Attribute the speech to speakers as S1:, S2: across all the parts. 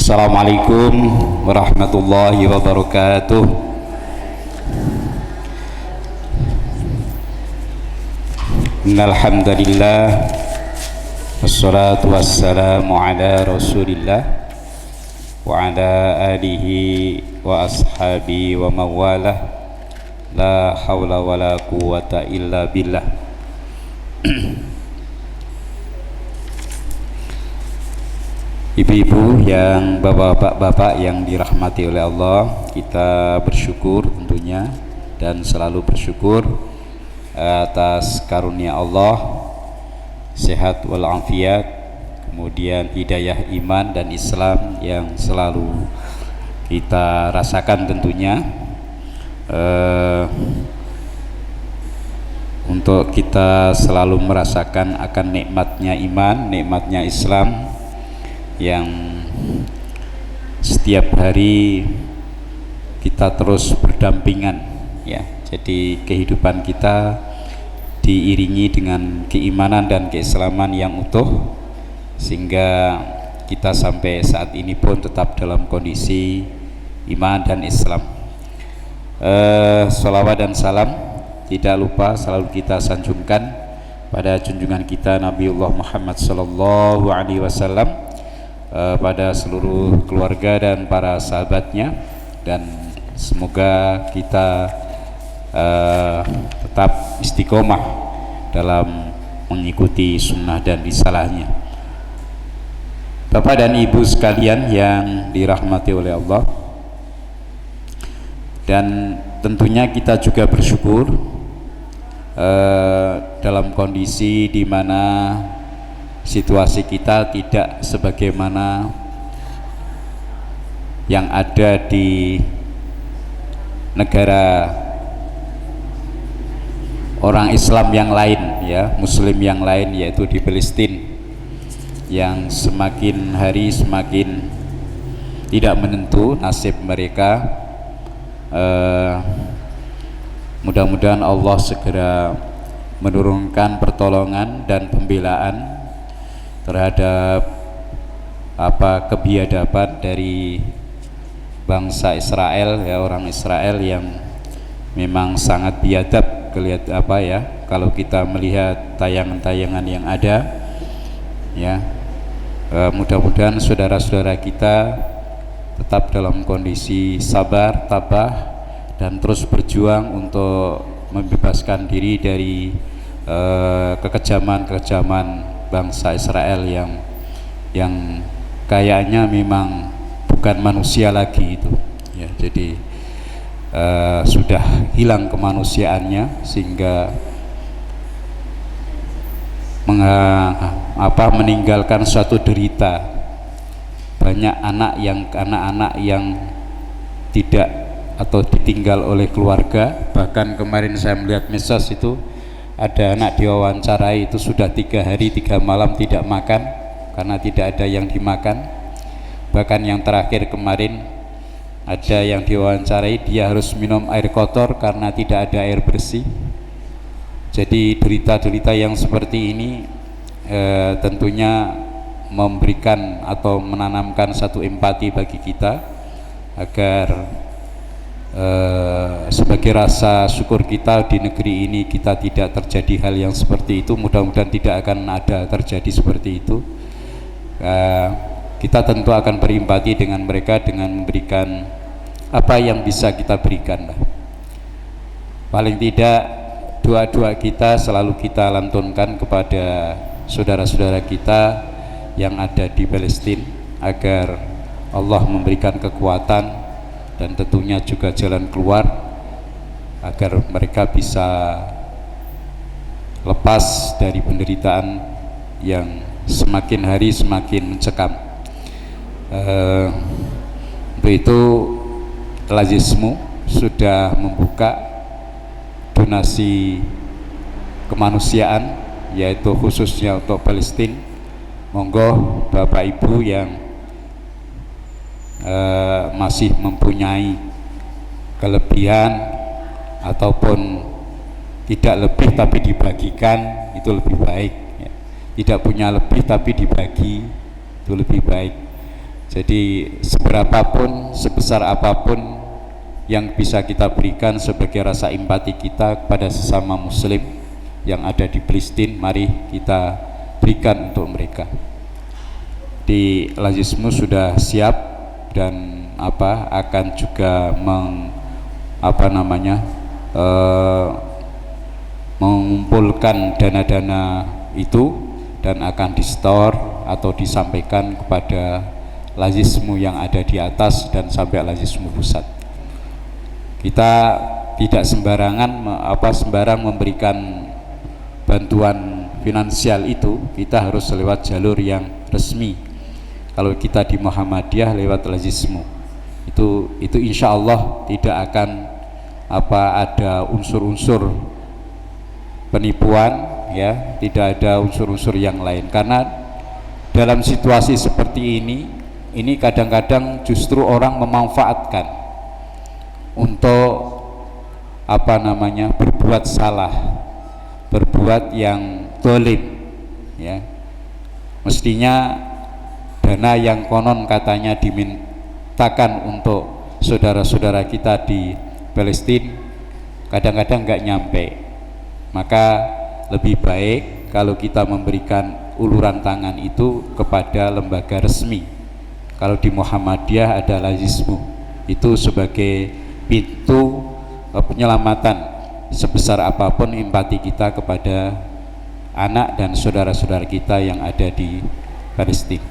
S1: Assalamualaikum warahmatullahi wabarakatuh. Innal hamdalillah wassalatu wassalamu ala Rasulillah wa ala alihi wa ashabi wa mawalah. La haula wala quwata illa billah. Ibu-ibu yang bapak-bapak yang dirahmati oleh Allah, kita bersyukur tentunya dan selalu bersyukur atas karunia Allah, sehat walafiat, kemudian hidayah iman dan Islam yang selalu kita rasakan tentunya. Untuk kita selalu merasakan akan nikmatnya iman, nikmatnya Islam yang setiap hari kita terus berdampingan, ya. Jadi kehidupan kita diiringi dengan keimanan dan keislaman yang utuh, sehingga kita sampai saat ini pun tetap dalam kondisi iman dan Islam. Sholawat dan salam tidak lupa selalu kita sanjungkan pada junjungan kita Nabiullah Muhammad sallallahu alaihi wasallam, pada seluruh keluarga dan para sahabatnya, dan semoga kita tetap istiqomah dalam mengikuti sunnah dan risalahnya. Bapak dan ibu sekalian yang dirahmati oleh Allah, dan tentunya kita juga bersyukur dalam kondisi di mana situasi kita tidak sebagaimana yang ada di negara orang Islam yang lain, ya, Muslim yang lain, yaitu di Palestina, yang semakin hari semakin tidak menentu nasib mereka. Mudah-mudahan Allah segera menurunkan pertolongan dan pembelaan terhadap kebiadaban dari bangsa Israel, ya, orang Israel yang memang sangat biadab kalau kita melihat tayangan-tayangan yang ada, ya. Mudah-mudahan saudara-saudara kita tetap dalam kondisi sabar, tabah, dan terus berjuang untuk membebaskan diri dari kekejaman bangsa Israel yang kayaknya memang bukan manusia lagi itu, ya. Jadi sudah hilang kemanusiaannya, sehingga meninggalkan suatu derita. Banyak anak-anak yang tidak atau ditinggal oleh keluarga. Bahkan kemarin saya melihat medsos itu, ada anak diwawancarai itu sudah 3 hari 3 malam tidak makan karena tidak ada yang dimakan. Bahkan yang terakhir kemarin ada yang diwawancarai, dia harus minum air kotor karena tidak ada air bersih. Jadi derita-derita yang seperti ini tentunya memberikan atau menanamkan satu empati bagi kita, agar sebagai rasa syukur kita di negeri ini kita tidak terjadi hal yang seperti itu. Mudah-mudahan tidak akan ada terjadi seperti itu. Kita tentu akan berempati dengan mereka dengan memberikan apa yang bisa kita berikan. Paling tidak doa-doa kita selalu kita lantunkan kepada saudara-saudara kita yang ada di Palestina, agar Allah memberikan kekuatan dan tentunya juga jalan keluar, agar mereka bisa lepas dari penderitaan yang semakin hari semakin mencekam. Untuk itu Lazismu sudah membuka donasi kemanusiaan, yaitu khususnya untuk Palestina. Monggo Bapak Ibu yang masih mempunyai kelebihan ataupun tidak lebih tapi dibagikan, itu lebih baik, ya. Tidak punya lebih tapi dibagi, itu lebih baik. Jadi seberapapun, sebesar apapun yang bisa kita berikan sebagai rasa empati kita kepada sesama muslim yang ada di Palestina, mari kita berikan untuk mereka. Di Lazismu sudah siap dan akan juga mengumpulkan dana-dana itu dan akan di-store atau disampaikan kepada Lazismu yang ada di atas dan sampai Lazismu pusat. Kita tidak sembarang memberikan bantuan finansial itu, kita harus lewat jalur yang resmi. Kalau kita di Muhammadiyah lewat Lazismu itu insya Allah tidak akan ada unsur-unsur penipuan, ya, tidak ada unsur-unsur yang lain. Karena dalam situasi seperti ini kadang-kadang justru orang memanfaatkan untuk berbuat salah, berbuat yang zalim, ya. Mestinya dana yang konon katanya dimintakan untuk saudara-saudara kita di Palestina kadang-kadang nggak nyampe. Maka lebih baik kalau kita memberikan uluran tangan itu kepada lembaga resmi. Kalau di Muhammadiyah ada Lazismu, itu sebagai pintu penyelamatan sebesar apapun empati kita kepada anak dan saudara-saudara kita yang ada di Palestina.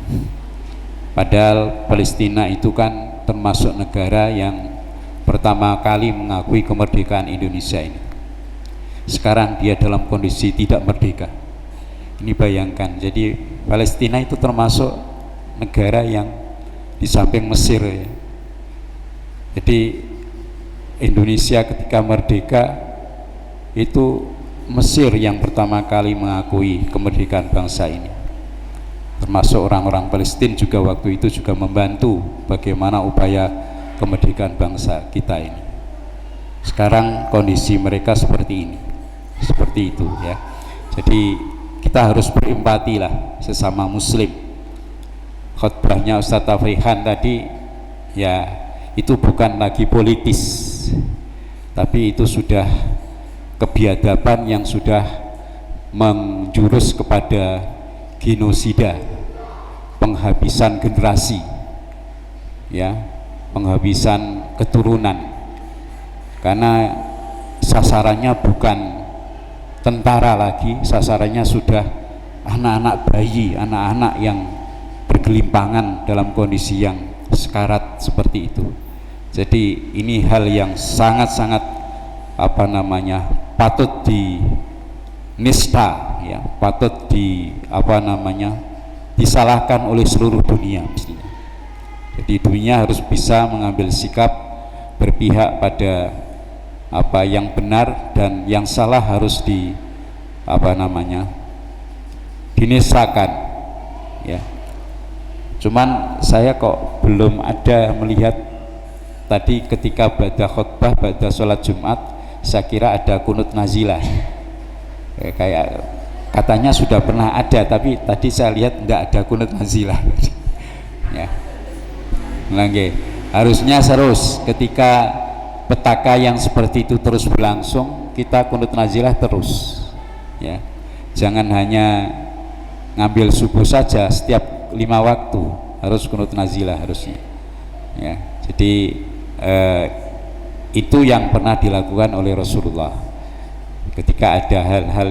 S1: Padahal Palestina itu kan termasuk negara yang pertama kali mengakui kemerdekaan Indonesia ini. Sekarang dia dalam kondisi tidak merdeka. Ini bayangkan, jadi Palestina itu termasuk negara yang di samping Mesir, ya. Jadi Indonesia ketika merdeka itu Mesir yang pertama kali mengakui kemerdekaan bangsa ini. Termasuk orang-orang Palestina juga waktu itu juga membantu bagaimana upaya kemerdekaan bangsa kita ini. Sekarang kondisi mereka seperti ini, seperti itu, ya. Jadi kita harus berempati lah sesama muslim. Khutbahnya Ustadz Tafrihan tadi, ya, itu bukan lagi politis, tapi itu sudah kebiadaban yang sudah menjurus kepada genosida, penghabisan generasi, ya, penghabisan keturunan. Karena sasarannya bukan tentara lagi, sasarannya sudah anak-anak bayi, anak-anak yang bergelimpangan dalam kondisi yang sekarat seperti itu. Jadi ini hal yang sangat-sangat patut dinista, ya, patut disalahkan oleh seluruh dunia mestinya. Jadi dunia harus bisa mengambil sikap berpihak pada apa yang benar, dan yang salah harus dinistakan, ya. Cuman saya kok belum ada melihat tadi ketika baca khutbah, baca sholat Jumat, saya kira ada kunut nazilah, kayak katanya sudah pernah ada, tapi tadi saya lihat tidak ada kunut nazilah. Ya, lagi harusnya terus ketika petaka yang seperti itu terus berlangsung, kita kunut nazilah terus, ya. Jangan hanya ngambil subuh saja, setiap 5 waktu harus kunut nazilah harusnya, ya. Jadi itu yang pernah dilakukan oleh Rasulullah ketika ada hal-hal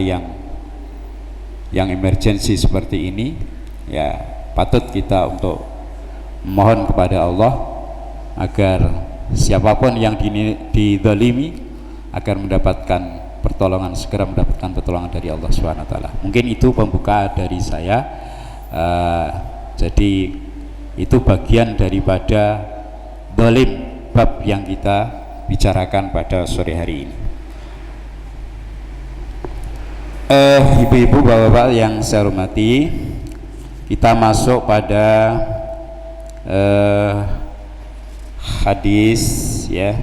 S1: yang emergensi seperti ini, ya, patut kita untuk mohon kepada Allah agar siapapun yang dizalimi agar mendapatkan pertolongan, segera mendapatkan pertolongan dari Allah SWT. Mungkin itu pembuka dari saya. Jadi itu bagian daripada zalim bab yang kita bicarakan pada sore hari ini. Ibu-ibu, bapak-bapak yang saya hormati, kita masuk pada hadis, ya,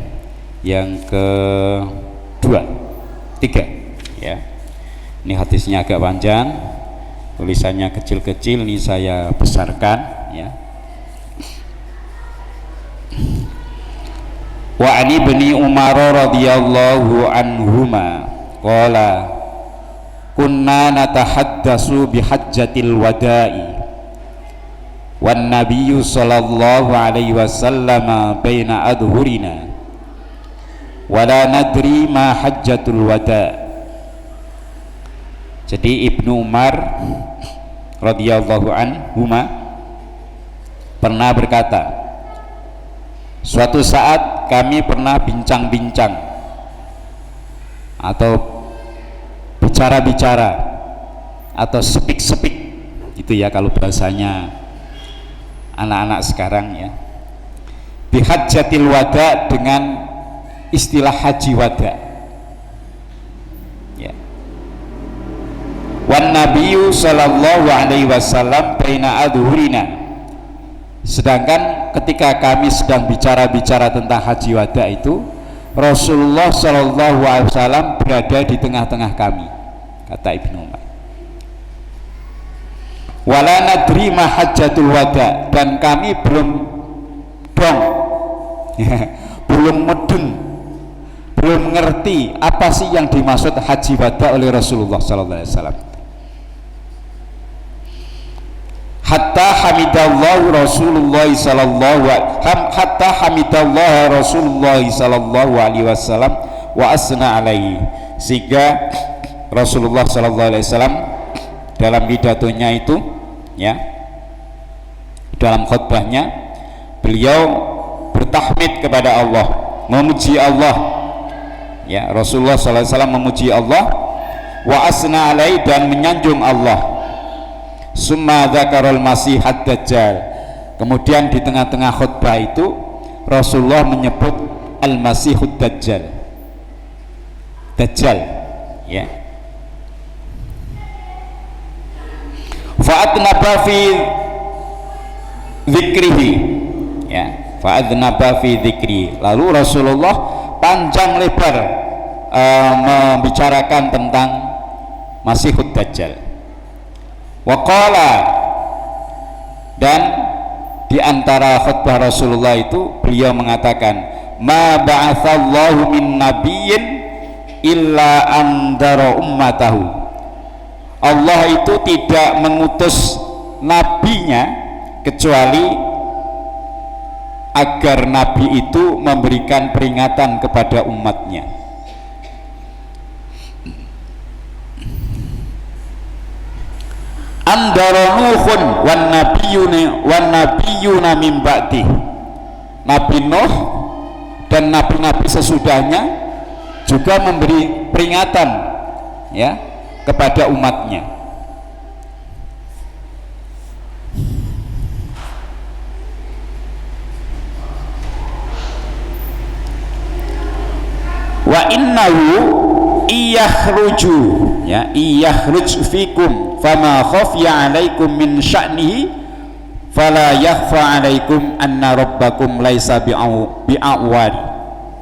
S1: yang ketiga, ya. Ini hadisnya agak panjang, tulisannya kecil-kecil, ini saya besarkan, ya. Wa ani ibni Umar radhiyallahu anhuma qala kunna natahaddasu bihajjatil wada'i wan nabiyyu sallallahu alaihi wasallam baina adhurina wa la nadri ma hajjatul wada'. Jadi Ibnu Umar radhiyallahu anhuma pernah berkata, suatu saat kami pernah bincang-bincang atau bicara-bicara atau sepik-sepik gitu ya kalau bahasanya anak-anak sekarang ya, bihajjatil wada, dengan istilah haji wada ya. Wan nabiyyu sallallahu alaihi wasallam baina adhurina, sedangkan ketika kami sedang bicara-bicara tentang haji wada itu, Rasulullah sallallahu alaihi wasallam berada di tengah-tengah kami, kata Ibnu Umar. Wala nadri ma hajjatul wada, dan kami belum dong belum mudeng, belum mengerti apa sih yang dimaksud haji wada oleh Rasulullah sallallahu alaihi wasallam. Hatta hamidallahu Rasulullah sallallahu hatta hamidallahu Rasulullah sallallahu alaihi wasallam wa asna alaihi, sehingga Rasulullah sallallahu alaihi wasallam dalam pidatonya itu ya, dalam khutbahnya beliau bertahmid kepada Allah, memuji Allah ya. Rasulullah sallallahu alaihi wasallam memuji Allah, wa asna alaihi, dan menyanjung Allah. Summa dzakarul masiihad dajjal, kemudian di tengah-tengah khutbah itu Rasulullah menyebut al-masihud dajjal, dajjal ya. Fa'adnaba fi dzikrihi ya, fa'adnaba fi dzikri, lalu Rasulullah panjang lebar membicarakan tentang masihud dajjal. Waqala, dan di antara khutbah Rasulullah itu beliau mengatakan, ma ba'atsallahu min nabiyyin illa andara ummatahu, Allah itu tidak mengutus nabinya kecuali agar nabi itu memberikan peringatan kepada umatnya. Andara Nuhun wan nabiyyuna min ba'di, Nabi Nuh dan nabi-nabi sesudahnya juga memberi peringatan ya kepada umatnya. Wa innahu iyakhruju ya, iyakhruj fikum fama khafiya alaikum min sya'nihi fala yakhfa alaikum anna rabbakum laisa bi'awwari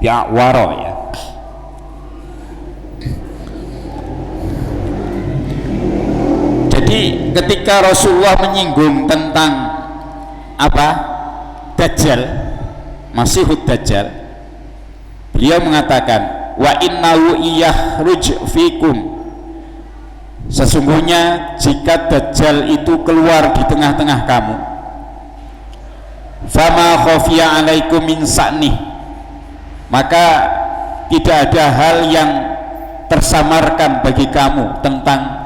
S1: bi'awwara ya. Jadi ketika Rasulullah menyinggung tentang apa? Dajjal, Masihud Dajjal, beliau mengatakan wa innahu iyakhruj fikum, sesungguhnya jika Dajjal itu keluar di tengah-tengah kamu, fama khafiya alaikum min sa'nih, maka tidak ada hal yang tersamarkan bagi kamu tentang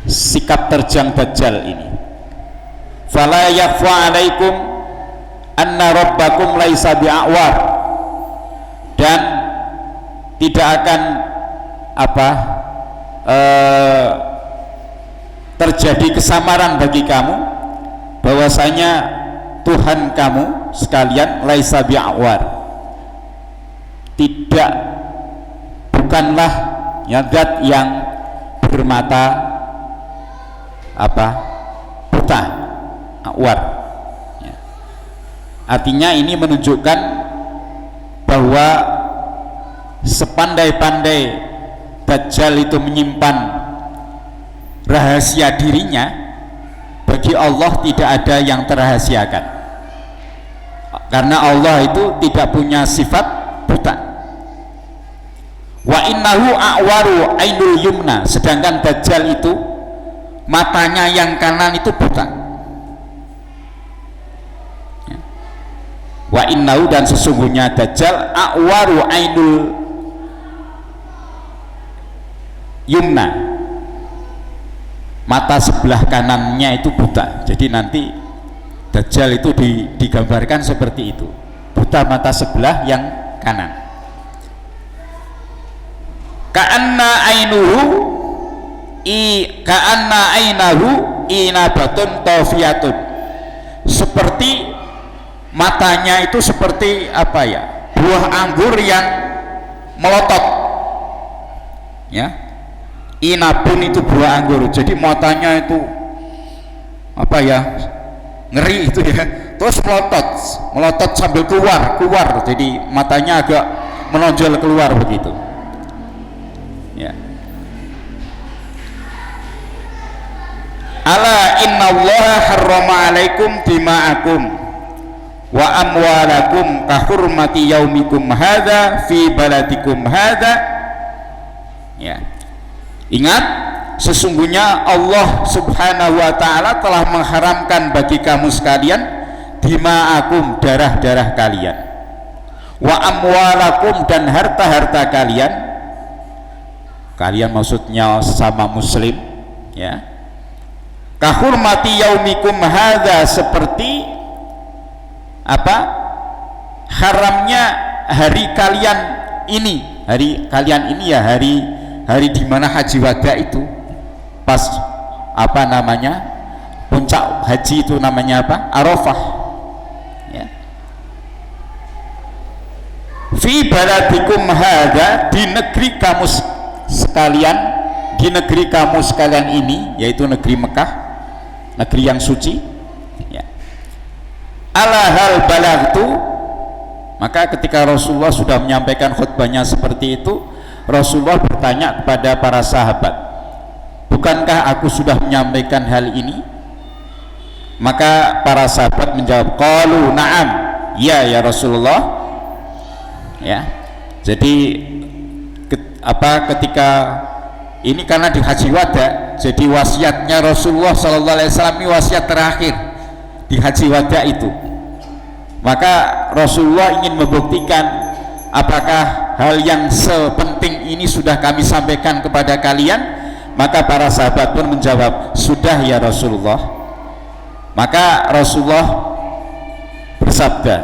S1: sikap terjang Dajjal ini. Fala yakhfa alaikum anna rabbakum laisa bi'awar, dan tidak akan apa terjadi kesamaran bagi kamu bahwasanya Tuhan kamu sekalian laisa bi'awar, tidak, bukanlah zat yang bermata apa buta, awar ya. Artinya ini menunjukkan bahwa sepandai-pandai Dajjal itu menyimpan rahasia dirinya, bagi Allah tidak ada yang terahasiakan.
S2: karena Allah itu tidak punya sifat buta. Wa innahu a'waru ainul yumna, sedangkan Dajjal itu matanya yang kanan itu buta. Wa innahu, dan sesungguhnya Dajjal a'waru ainul yumna, mata sebelah kanannya itu buta. Jadi nanti Dajjal itu digambarkan seperti itu, buta mata sebelah yang kanan. Ka'anna ainahu inabatun tawfiyatun, seperti matanya itu seperti apa ya, buah anggur yang melotot ya. Inabun itu buah anggur, jadi matanya itu apa ya, ngeri itu ya, terus melotot sambil keluar, jadi matanya agak menonjol keluar begitu ya. Ala innallaha harrama alaikum dima'akum wa amwalakum ka hurmati yaumikum hadza fi baladikum hadza ya. Ingat, sesungguhnya Allah subhanahu wa ta'ala telah mengharamkan bagi kamu sekalian dima'akum, darah-darah kalian, wa amwalakum, dan harta-harta kalian maksudnya sama muslim ya, kahurmati yaumikum hadza, seperti apa, haramnya hari kalian ini, ya, hari di mana haji wada itu, pas apa namanya, puncak haji itu namanya apa, Arafah ya. Fi baladikum hadza, di negeri kamu sekalian, ini, yaitu negeri Mekah, negeri yang suci ya. Ala hal balagtu, maka ketika Rasulullah sudah menyampaikan khutbahnya seperti itu, Rasulullah bertanya kepada para sahabat, bukankah aku sudah menyampaikan hal ini? Maka para sahabat menjawab, qalu na'am, ya Rasulullah ya. Jadi ketika ini karena di haji wada, jadi wasiatnya Rasulullah SAW ini wasiat terakhir di haji wada itu. Maka Rasulullah ingin membuktikan apakah hal yang sepenting ini sudah kami sampaikan kepada kalian. Maka para sahabat pun menjawab, sudah ya Rasulullah. Maka Rasulullah bersabda,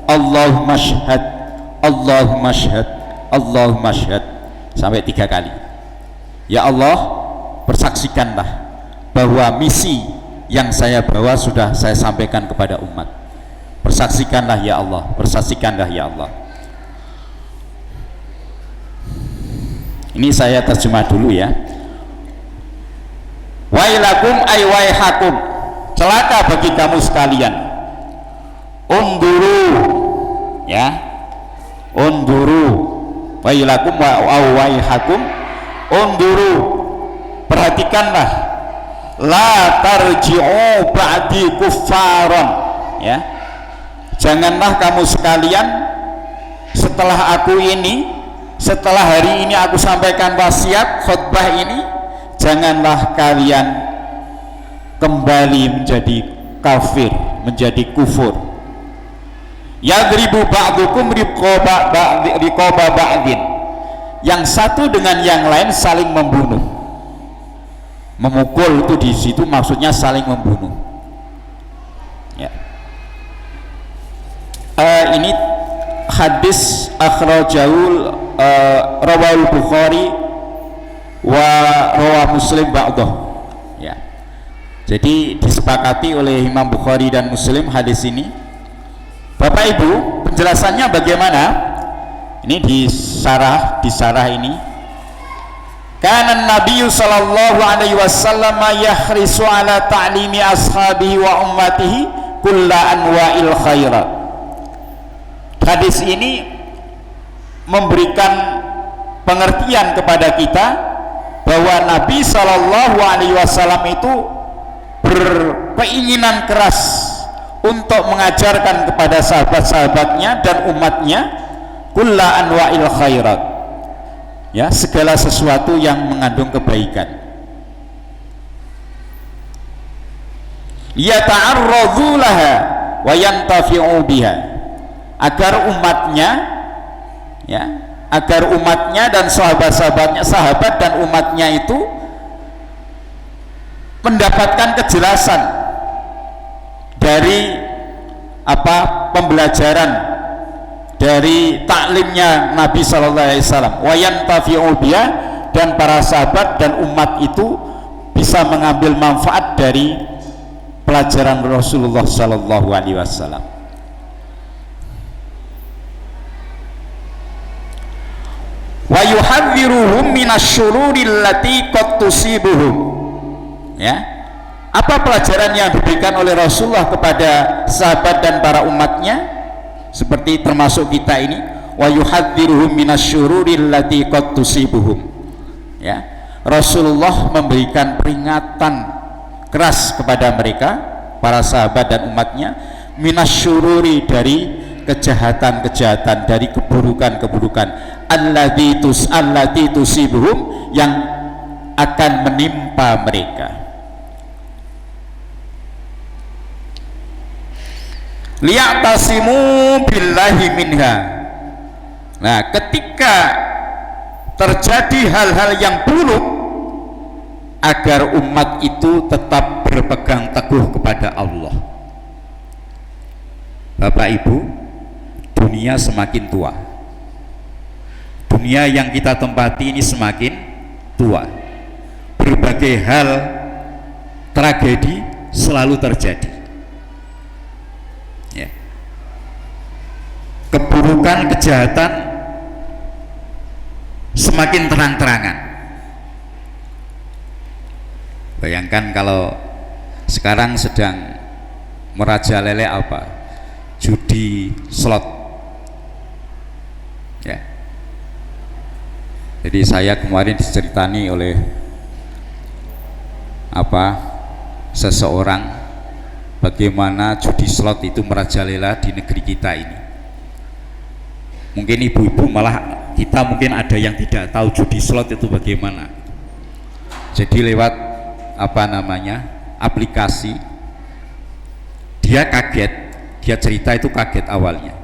S2: Allahumma syhad, Allahumma syhad, Allahumma syhad, sampai 3 kali. Ya Allah, persaksikanlah bahwa misi yang saya bawa sudah saya sampaikan kepada umat. Persaksikanlah ya Allah, persaksikanlah ya Allah. Ini saya terjemah dulu ya. Wailakum ay waihakum, celaka bagi kamu sekalian. Unduru ya, unduru. Wailakum wa waihakum, unduru, perhatikanlah. La tarji'u ba'di kuffaron ya. Janganlah kamu sekalian setelah aku ini, setelah hari ini aku sampaikan wasiat khutbah ini, janganlah kalian kembali menjadi kafir, menjadi kufur. Yadribu ba'dukum riqaba ba'din, yang satu dengan yang lain saling membunuh. Memukul itu di situ maksudnya saling membunuh ya. Ini hadis akhrajahul rawahul Bukhari wa rawah Muslim ba'dah ya. Jadi disepakati oleh Imam Bukhari dan Muslim hadis ini. Bapak Ibu, penjelasannya bagaimana? Ini di sarah ini. Kana Nabi sallallahu alaihi wasallam yahrisu ala ta'limi ashabihi wa ummatihi kulla anwa'il khairat. Hadis ini memberikan pengertian kepada kita bahwa Nabi sallallahu alaihi wasallam itu berkeinginan keras untuk mengajarkan kepada sahabat-sahabatnya dan umatnya kulla anwa'il khairat, ya, segala sesuatu yang mengandung kebaikan, yata'arradzu laha wa yantafi'u biha, agar umatnya, ya, agar umatnya dan sahabat-sahabatnya, sahabat dan umatnya itu mendapatkan kejelasan dari apa pembelajaran dari taklimnya Nabi Sallallahu Alaihi Wasallam, wa yantafi'u biha, dan para sahabat dan umat itu bisa mengambil manfaat dari pelajaran Rasulullah Sallallahu Alaihi Wasallam. Wa yuhadziruhum minasyururil lati qad tusibuhum, ya, apa pelajaran yang diberikan oleh Rasulullah kepada sahabat dan para umatnya, seperti termasuk kita ini, wa yuhadziruhum minasyururil lati qad tusibuhum, ya, Rasulullah memberikan peringatan keras kepada mereka, para sahabat dan umatnya, minasyururi, dari kejahatan-kejahatan, dari keburukan-keburukan, allati tusibuhum, yang akan menimpa mereka. Liya'tasimu billahi minha. Nah, ketika terjadi hal-hal yang buruk, agar umat itu tetap berpegang teguh kepada Allah. Bapak Ibu, dunia semakin tua, dunia yang kita tempati ini semakin tua, berbagai hal tragedi selalu terjadi, ya. Keburukan, kejahatan semakin terang-terangan. Bayangkan kalau sekarang sedang merajalela apa? Judi slot, ya. Jadi saya kemarin diceritani oleh apa seseorang bagaimana judi slot itu merajalela di negeri kita ini. Mungkin ibu-ibu, malah kita mungkin ada yang tidak tahu judi slot itu bagaimana. Jadi lewat apa namanya aplikasi, dia kaget, dia cerita itu kaget awalnya,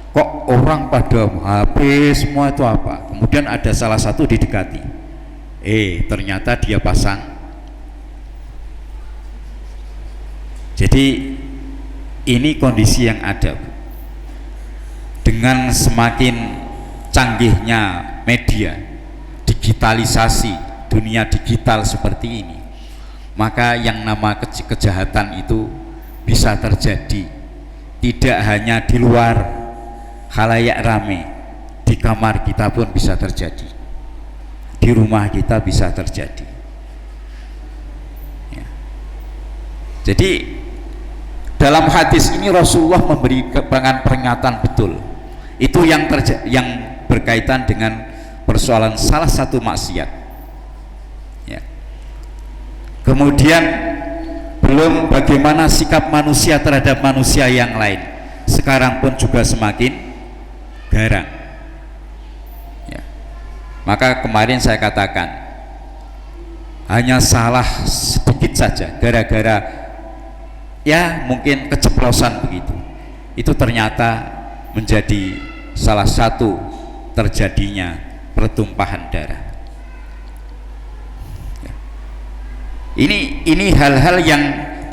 S2: kok orang pada HP semua itu apa. Kemudian ada salah satu didekati, ternyata dia pasang. Jadi ini kondisi yang ada. Dengan semakin canggihnya media, digitalisasi, dunia digital seperti ini, maka yang nama kejahatan itu bisa terjadi tidak hanya di luar khalayak rame, di kamar kita pun bisa terjadi, di rumah kita bisa terjadi, ya. Jadi dalam hadis ini Rasulullah memberi peringatan betul, itu yang berkaitan dengan persoalan salah satu maksiat, ya. Kemudian belum bagaimana sikap manusia terhadap manusia yang lain, sekarang pun juga semakin garang, ya. Maka kemarin saya katakan hanya salah sedikit saja, gara-gara ya mungkin keceplosan begitu, itu ternyata menjadi salah satu terjadinya pertumpahan darah. Ini hal-hal yang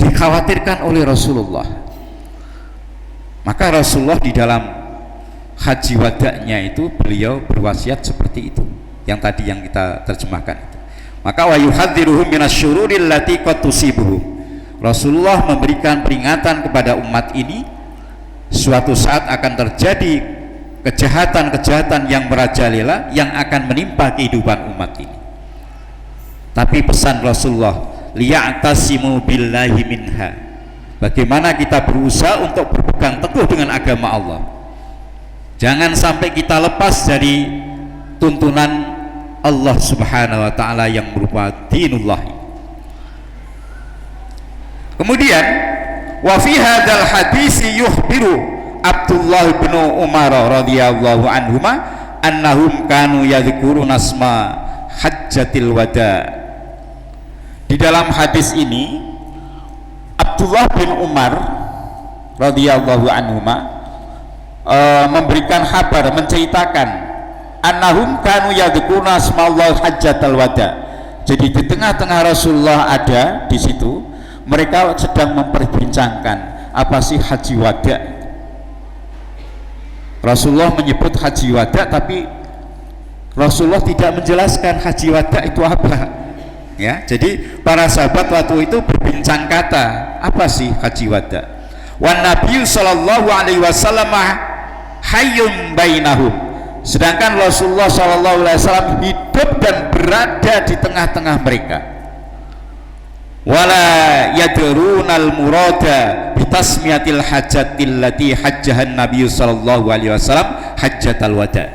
S2: dikhawatirkan oleh Rasulullah. Maka Rasulullah di dalam haji wada'nya itu beliau berwasiat seperti itu, yang tadi yang kita terjemahkan itu. Maka wa yuhadziruhum minasyururil lati qad tusibuhum. Rasulullah memberikan peringatan kepada umat ini, suatu saat akan terjadi kejahatan-kejahatan yang merajalela yang akan menimpa kehidupan umat ini. Tapi pesan Rasulullah, liya'tasimu billahi minha, bagaimana kita berusaha untuk berpegang teguh dengan agama Allah. Jangan sampai kita lepas dari tuntunan Allah Subhanahu wa ta'ala yang berupa dinullah. Kemudian Wa fi hadzal hadis yukhbiru Abdullah bin Umar radhiyallahu anhuma annahum kanu yadhkuruna asma hajjatil wada. Di dalam hadis ini Abdullah bin Umar radhiyallahu anhuma memberikan kabar, menceritakan annahum kanu yadhkuruna asma Allah hajjatal wada. Jadi di tengah-tengah Rasulullah ada di situ, mereka sedang memperbincangkan apa sih haji wada. Rasulullah menyebut haji wada, tapi Rasulullah tidak menjelaskan haji wada itu apa. Ya, jadi para sahabat waktu itu berbincang kata, apa sih haji wada? Wan Nabi sallallahu alaihi wasallam hayyun bainahum. Sedangkan Rasulullah sallallahu alaihi wasallam hidup dan berada di tengah-tengah mereka. Wala yadrunal murada bitasmiyatil hajjatil lati hajjahan Nabi sallallahu alaihi wasallam hajjatal wada.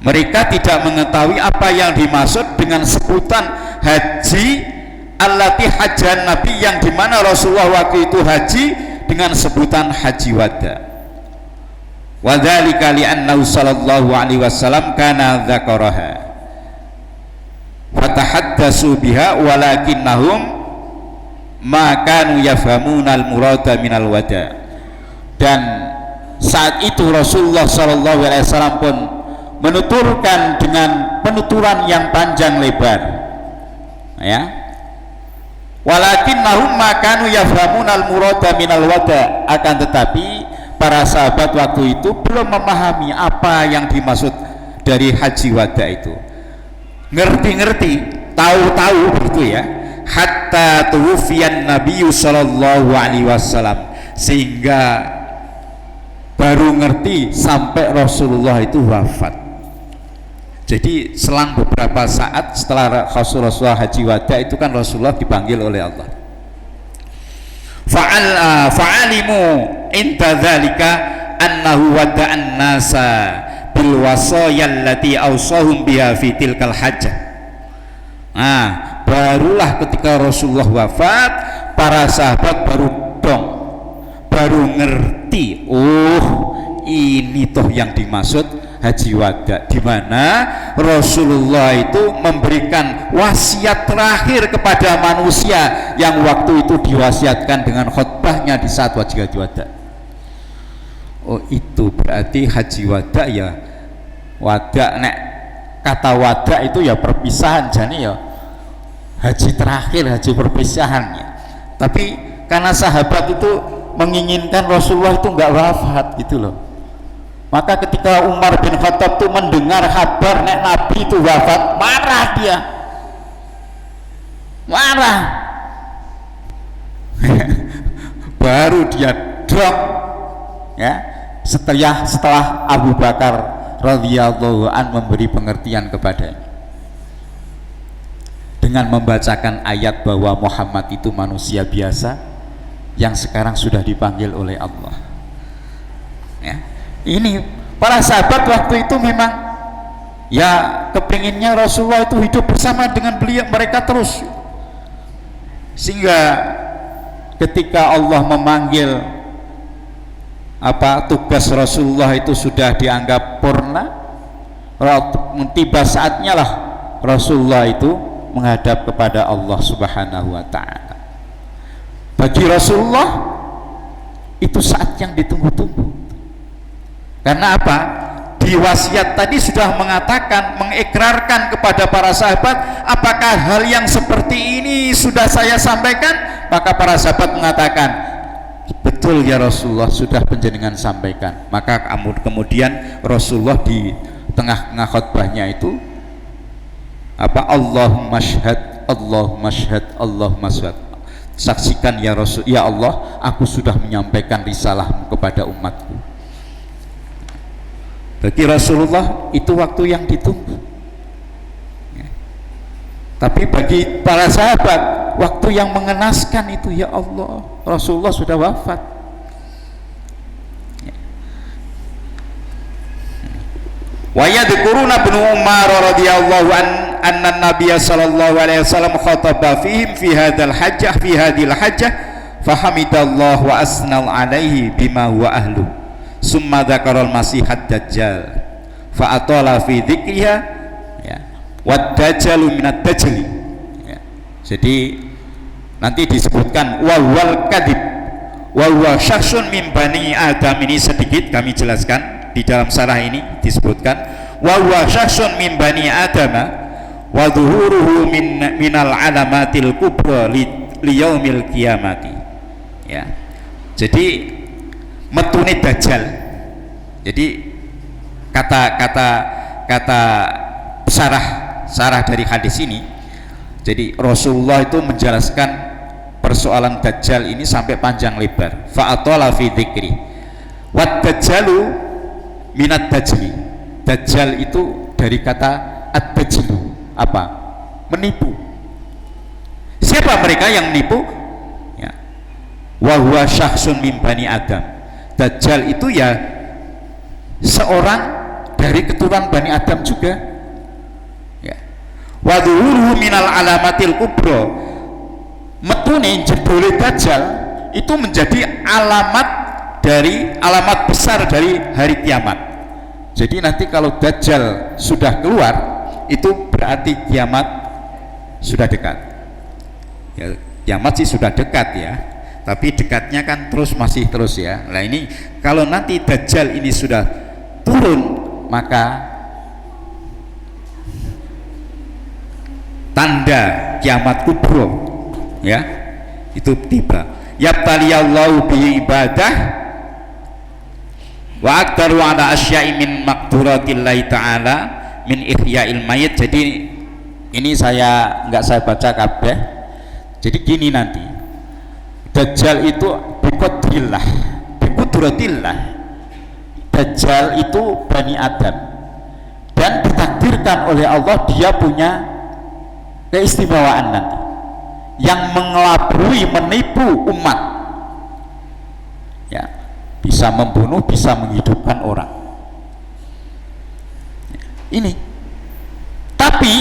S2: Mereka tidak mengetahui apa yang dimaksud dengan sebutan haji allati hajjahan Nabi, yang dimana Rasulullah waktu itu haji dengan sebutan haji wada. Wa dzalika li'annahu sallallahu alaihi wasallam kana dzakaraha fatahaddatsu biha walakinnahum ma kanu yafhamunal murada minal wada. Dan saat itu Rasulullah sallallahu alaihi wasallam pun menuturkan dengan penuturan yang panjang lebar, ya, walakinnahum ma kanu yafhamunal murada minal wada. Akan tetapi para sahabat waktu itu belum memahami apa yang dimaksud dari haji wada itu. Ngerti-ngerti, tahu-tahu begitu ya, hatta tuwfiyan Nabi sallallahu alaihi wasallam, sehingga baru ngerti sampai Rasulullah itu wafat. Jadi selang beberapa saat setelah Rasulullah haji wada itu kan Rasulullah dipanggil oleh Allah. Fa'alimu inta dzalika annahu wada'an nasa bil wasaya allati awsahum biha fi tilkal hajjah. Nah, barulah ketika Rasulullah wafat, para sahabat baru ngerti, oh ini toh yang dimaksud haji wada, di mana Rasulullah itu memberikan wasiat terakhir kepada manusia yang waktu itu diwasiatkan dengan khutbahnya di saat haji wada. Oh, itu berarti haji wada ya, wada, nek kata wada itu ya perpisahan, jadi ya haji terakhir, haji perpisahannya. Tapi karena sahabat itu menginginkan Rasulullah itu enggak wafat gitu loh, maka ketika Umar bin Khattab itu mendengar kabar nek Nabi itu wafat, marah dia, marah. Baru dia drop, ya, setelah Abu Bakar radhiyallahu an memberi pengertian kepadanya dengan membacakan ayat bahwa Muhammad itu manusia biasa yang sekarang sudah dipanggil oleh Allah, ya. Ini para sahabat waktu itu memang ya kepinginnya Rasulullah itu hidup bersama dengan beliau, mereka terus, sehingga ketika Allah memanggil tugas Rasulullah itu sudah dianggap purna, tiba saatnya lah Rasulullah itu menghadap kepada Allah Subhanahu wa ta'ala. Bagi Rasulullah itu saat yang ditunggu-tunggu. Karena apa? Di wasiat tadi sudah mengatakan, mengikrarkan kepada para sahabat, apakah hal yang seperti ini sudah saya sampaikan? Maka para sahabat mengatakan, betul ya Rasulullah, sudah panjenengan sampaikan. Maka kemudian Rasulullah di tengah-tengah khutbahnya itu Allahumma syhad, Allahumma syhad, Allahumma syhad, saksikan ya Rasul, ya Allah, aku sudah menyampaikan risalahmu kepada umatku. Bagi Rasulullah itu waktu yang ditunggu, ya. Tapi bagi para sahabat waktu yang mengenaskan itu, ya Allah, Rasulullah sudah wafat, ya. Wa yadhkuruna ibnu Umar radhiyallahu anna Nabiy sallallahu alaihi wasallam khataba fihim fi hadzal hajjah, fi hadhil hajjah fahamidallah wa asnal alaihi bima huwa ahlu summa dzakarul masihad dajjal fa atala fi dzikriha ya wad dajjalu minad dajjali ya. Jadi nanti disebutkan wa wal kadib wa huwa syakhsun min bani adam, ini sedikit kami jelaskan di dalam sarah ini disebutkan wa huwa syakhsun min bani adama wa dhuhuruhu minal alamatil kubra li yaumil qiyamati ya. Jadi metune dajjal, jadi kata sarah dari hadis ini, jadi Rasulullah itu menjelaskan persoalan dajjal ini sampai panjang lebar. Fa'atala fi dzikri wad dajjalu minad dajjali, dajjal itu dari kata ad-dajjalu, apa? Menipu. Siapa mereka yang menipu? Ya. Wa huwa syakhsun min bani Adam. Dajjal itu ya seorang dari keturunan Bani Adam juga. Ya. Wa dhuhuruhu minal alamatil kubra. Metune jebole dajjal itu menjadi alamat besar dari hari kiamat. Jadi nanti kalau dajjal sudah keluar, itu berarti kiamat sudah dekat ya. Kiamat sih sudah dekat ya, tapi dekatnya kan masih terus ya. Nah ini kalau nanti dajjal ini sudah turun, maka tanda kiamat kubro ya itu tiba. Yabtaliyallahu bi ibadah wa aktaru ala asya'i min maqduratillahi ta'ala min ihya'il mayit. Jadi ini saya baca kabeh. Jadi gini, nanti dajjal itu biqudratillah. Dajjal itu Bani Adam dan ditakdirkan oleh Allah dia punya keistimewaan nanti yang mengelabui, menipu umat ya, bisa membunuh, bisa menghidupkan orang ini. Tapi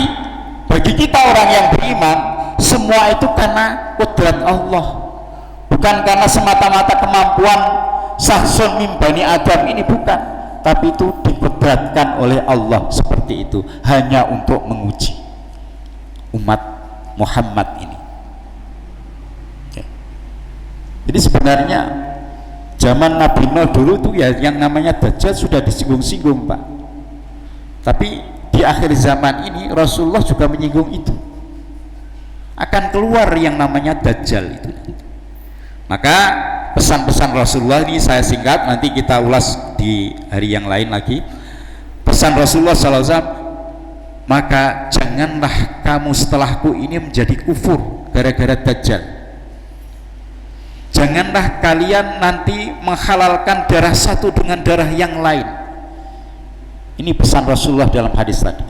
S2: bagi kita orang yang beriman, semua itu karena kudrat Allah, bukan karena semata-mata kemampuan sahsun min bani Adam ini, bukan, tapi itu dikudratkan oleh Allah seperti itu hanya untuk menguji umat Muhammad ini. Jadi sebenarnya zaman Nabi Nuh dulu tuh ya yang namanya dajjal sudah disinggung-singgung Pak, tapi di akhir zaman ini Rasulullah juga menyinggung itu, akan keluar yang namanya dajjal itu. Maka pesan-pesan Rasulullah ini saya singkat, nanti kita ulas di hari yang lain lagi. Pesan Rasulullah SAW, maka janganlah kamu setelahku ini menjadi kufur gara-gara dajjal. Janganlah kalian nanti menghalalkan darah satu dengan darah yang lain. Ini pesan Rasulullah dalam hadis tadi.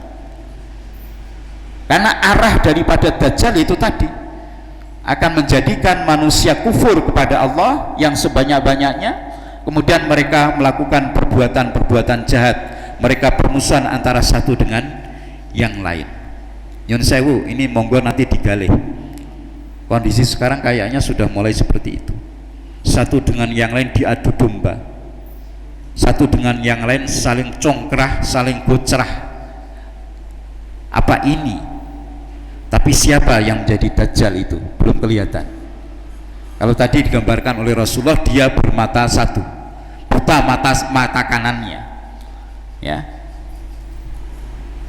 S2: Karena arah daripada dajjal itu tadi akan menjadikan manusia kufur kepada Allah yang sebanyak-banyaknya, kemudian mereka melakukan perbuatan-perbuatan jahat, mereka permusuhan antara satu dengan yang lain. Nyun sewu, ini monggo nanti digali. Kondisi sekarang kayaknya sudah mulai seperti itu, satu dengan yang lain diadu domba, satu dengan yang lain saling congkrah, saling gocrah. Apa ini? Tapi siapa yang menjadi dajjal itu belum kelihatan. Kalau tadi digambarkan oleh Rasulullah, dia bermata satu, buta mata kanannya ya.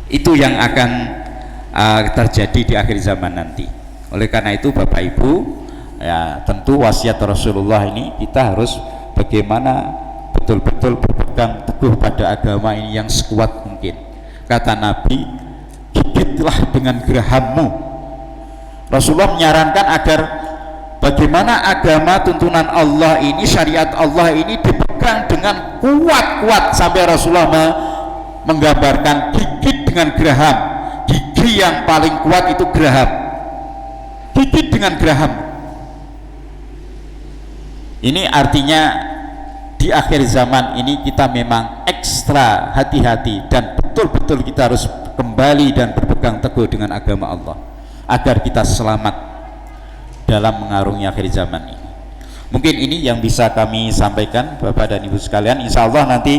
S2: Itu yang akan terjadi di akhir zaman nanti. Oleh karena itu Bapak Ibu ya, tentu wasiat Rasulullah ini kita harus bagaimana betul-betul berpegang teguh pada agama ini yang sekuat mungkin. Kata Nabi, gigitlah dengan gerahammu. Rasulullah menyarankan agar bagaimana agama tuntunan Allah ini, syariat Allah ini dipegang dengan kuat-kuat, sampai Rasulullah menggambarkan gigit dengan geraham. Gigi yang paling kuat itu geraham. Gigit dengan geraham. Ini artinya di akhir zaman ini kita memang ekstra hati-hati dan betul-betul kita harus kembali dan berpegang teguh dengan agama Allah agar kita selamat dalam mengarungi akhir zaman ini. Mungkin ini yang bisa kami sampaikan Bapak dan Ibu sekalian. Insya Allah nanti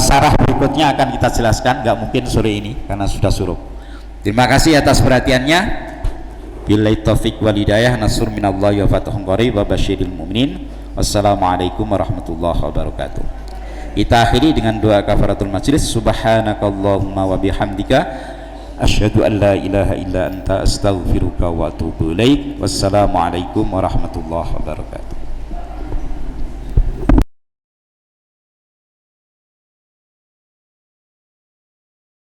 S2: sarah berikutnya akan kita jelaskan, nggak mungkin sore ini karena sudah suruh. Terima kasih atas perhatiannya. Billahi taufiq wal hidayah, nasr minallahi wa fathun qarib wa basyiril mu'minin. Wassalamualaikum warahmatullahi wabarakatuh. Kita akhiri dengan doa kafaratul majlis. Subhanakallahumma wa bihamdika asyhadu an la ilaha illa anta astaghfiruka wa atubu ilaik. Wassalamualaikum warahmatullahi wabarakatuh.